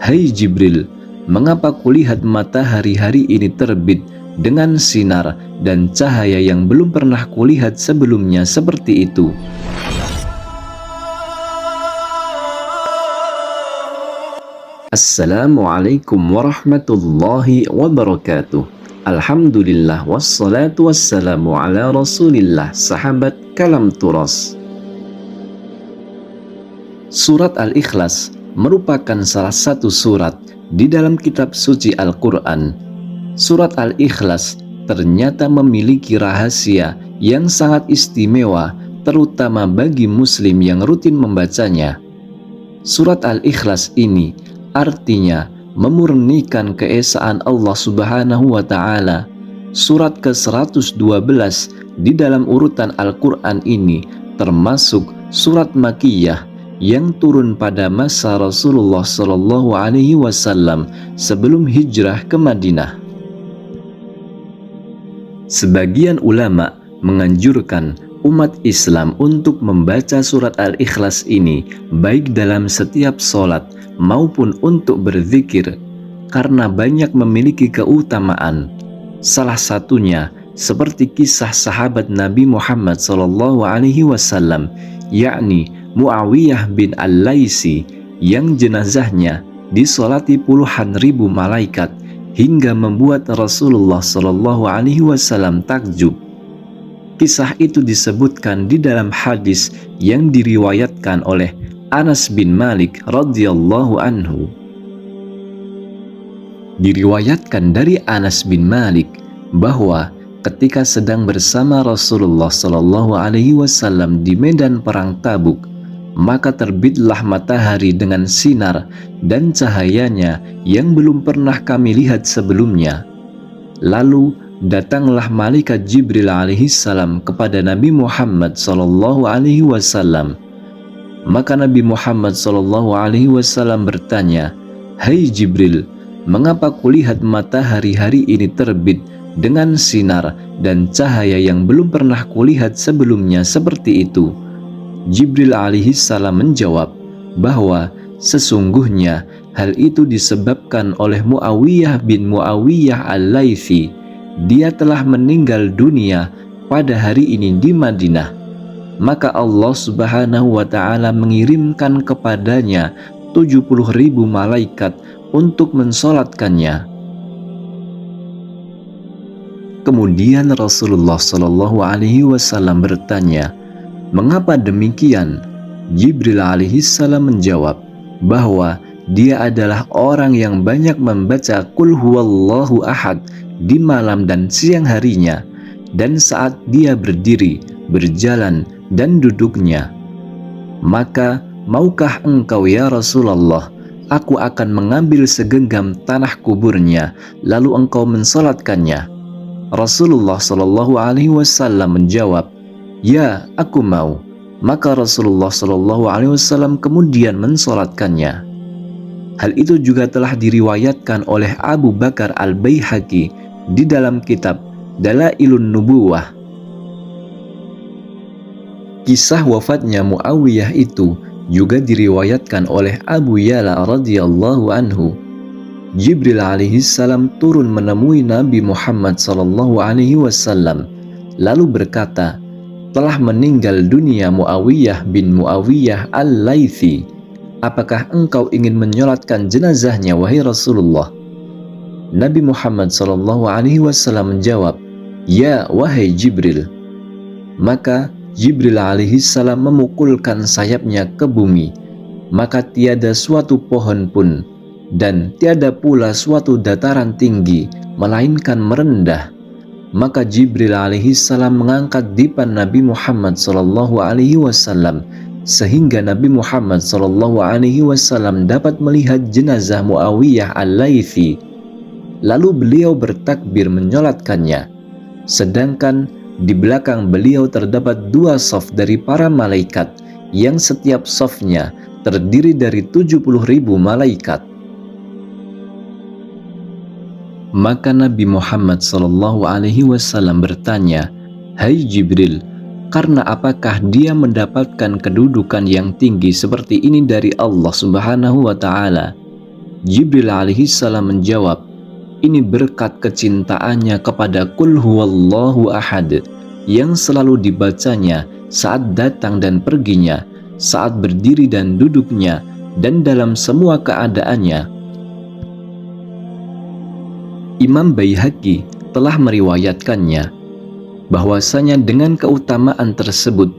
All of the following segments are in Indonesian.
"Hai Jibril, mengapa kulihat matahari hari ini terbit dengan sinar dan cahaya yang belum pernah kulihat sebelumnya seperti itu?" Assalamualaikum warahmatullahi wabarakatuh. Alhamdulillah wassalatu wassalamu ala rasulillah. Sahabat Kalam Turas, Surat Al-Ikhlas merupakan salah satu surat di dalam kitab suci Al-Quran. Surat Al-Ikhlas ternyata memiliki rahasia yang sangat istimewa, terutama bagi muslim yang rutin membacanya. Surat Al-Ikhlas ini artinya memurnikan keesaan Allah Subhanahu wa Ta'ala. Surat ke-112 di dalam urutan Al-Quran ini termasuk surat Makkiyah yang turun pada masa Rasulullah Shallallahu Alaihi Wasallam sebelum hijrah ke Madinah. Sebagian ulama menganjurkan umat Islam untuk membaca surat Al-Ikhlas ini baik dalam setiap sholat maupun untuk berzikir, karena banyak memiliki keutamaan. Salah satunya seperti kisah sahabat Nabi Muhammad SAW, yakni Muawiyah bin Al-Laisi, yang jenazahnya disolati puluhan ribu malaikat hingga membuat Rasulullah SAW takjub. Kisah itu disebutkan di dalam hadis yang diriwayatkan oleh Anas bin Malik radhiyallahu anhu. Diriwayatkan dari Anas bin Malik bahwa ketika sedang bersama Rasulullah Shallallahu Alaihi Wasallam di medan perang Tabuk, maka terbitlah matahari dengan sinar dan cahayanya yang belum pernah kami lihat sebelumnya. Lalu datanglah malaikat Jibril alaihissalam kepada Nabi Muhammad Shallallahu Alaihi Wasallam. Maka Nabi Muhammad SAW bertanya, "Hai Jibril, mengapa kulihat matahari hari ini terbit dengan sinar dan cahaya yang belum pernah kulihat sebelumnya seperti itu?" Jibril alaihissalam menjawab bahwa sesungguhnya hal itu disebabkan oleh Muawiyah bin Muawiyah Al-Laitsi. Dia telah meninggal dunia pada hari ini di Madinah. Maka Allah Subhanahu wa Ta'ala mengirimkan kepadanya 70.000 malaikat untuk mensolatkannya. Kemudian Rasulullah Shallallahu Alaihi Wasallam bertanya, "Mengapa demikian?" Jibril alaihissalam menjawab bahwa dia adalah orang yang banyak membaca Qul huwallahu ahad di malam dan siang harinya, dan saat dia berdiri, berjalan, dan duduknya. "Maka maukah engkau ya Rasulullah, aku akan mengambil segenggam tanah kuburnya, lalu engkau mensolatkannya?" Rasulullah Shallallahu Alaihi Wasallam menjawab, "Ya, aku mau." Maka Rasulullah Shallallahu Alaihi Wasallam kemudian mensolatkannya. Hal itu juga telah diriwayatkan oleh Abu Bakar Al-Baihaqi di dalam kitab Dalailun Nubuwah. Kisah wafatnya Muawiyah itu juga diriwayatkan oleh Abu Yala radhiyallahu anhu. Jibril alaihissalam turun menemui Nabi Muhammad sallallahu alaihi wasallam lalu berkata, "Telah meninggal dunia Muawiyah bin Muawiyah Al-Laitsi. Apakah engkau ingin menyolatkan jenazahnya wahai Rasulullah?" Nabi Muhammad sallallahu alaihi wasallam menjawab, "Ya wahai Jibril." Maka Jibril alaihissalam memukulkan sayapnya ke bumi, maka tiada suatu pohon pun dan tiada pula suatu dataran tinggi melainkan merendah. Maka Jibril alaihissalam mengangkat dipan Nabi Muhammad sallallahu alaihi wasallam sehingga Nabi Muhammad sallallahu alaihi wasallam dapat melihat jenazah Muawiyah Al-Laitsi. Lalu beliau bertakbir menyolatkannya, sedangkan di belakang beliau terdapat 2 shaf dari para malaikat yang setiap shafnya terdiri dari 70.000 malaikat. Maka Nabi Muhammad SAW bertanya, "Hai Jibril, karena apakah dia mendapatkan kedudukan yang tinggi seperti ini dari Allah Subhanahu wa Ta'ala?" Jibril alaihissalam menjawab, ini berkat kecintaannya kepada Qul huwallahu ahad yang selalu dibacanya saat datang dan perginya, saat berdiri dan duduknya, dan dalam semua keadaannya. Imam Baihaqi telah meriwayatkannya bahwasanya dengan keutamaan tersebut,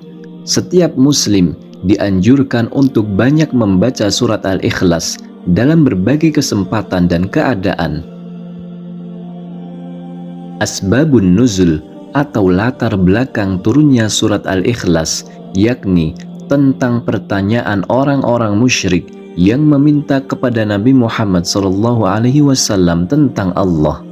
setiap muslim dianjurkan untuk banyak membaca surat Al-Ikhlas dalam berbagai kesempatan dan keadaan. Asbabun nuzul atau latar belakang turunnya surat Al-Ikhlas, yakni tentang pertanyaan orang-orang musyrik yang meminta kepada Nabi Muhammad SAW tentang Allah.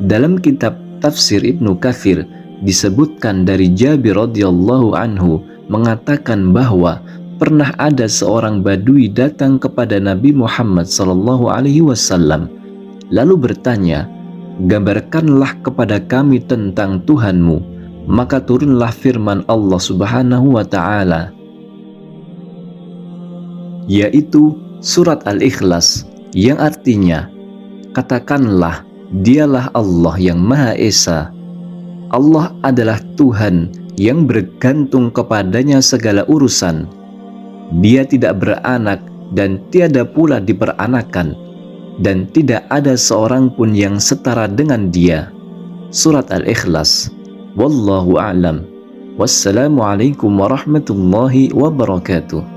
Dalam kitab Tafsir Ibnu Katsir disebutkan dari Jabir radhiyallahu anhu mengatakan bahwa pernah ada seorang badui datang kepada Nabi Muhammad SAW lalu bertanya, gambarkanlah kepada kami tentang Tuhanmu. Maka turunlah firman Allah Subhanahu wa Ta'ala, yaitu surat Al-Ikhlas, yang artinya, katakanlah, dialah Allah yang Maha Esa. Allah adalah Tuhan yang bergantung kepadanya segala urusan. Dia tidak beranak dan tiada pula diperanakan, dan tidak ada seorang pun yang setara dengan Dia. Surat Al-Ikhlas. Wallahu a'lam. Wassalamualaikum warahmatullahi wabarakatuh.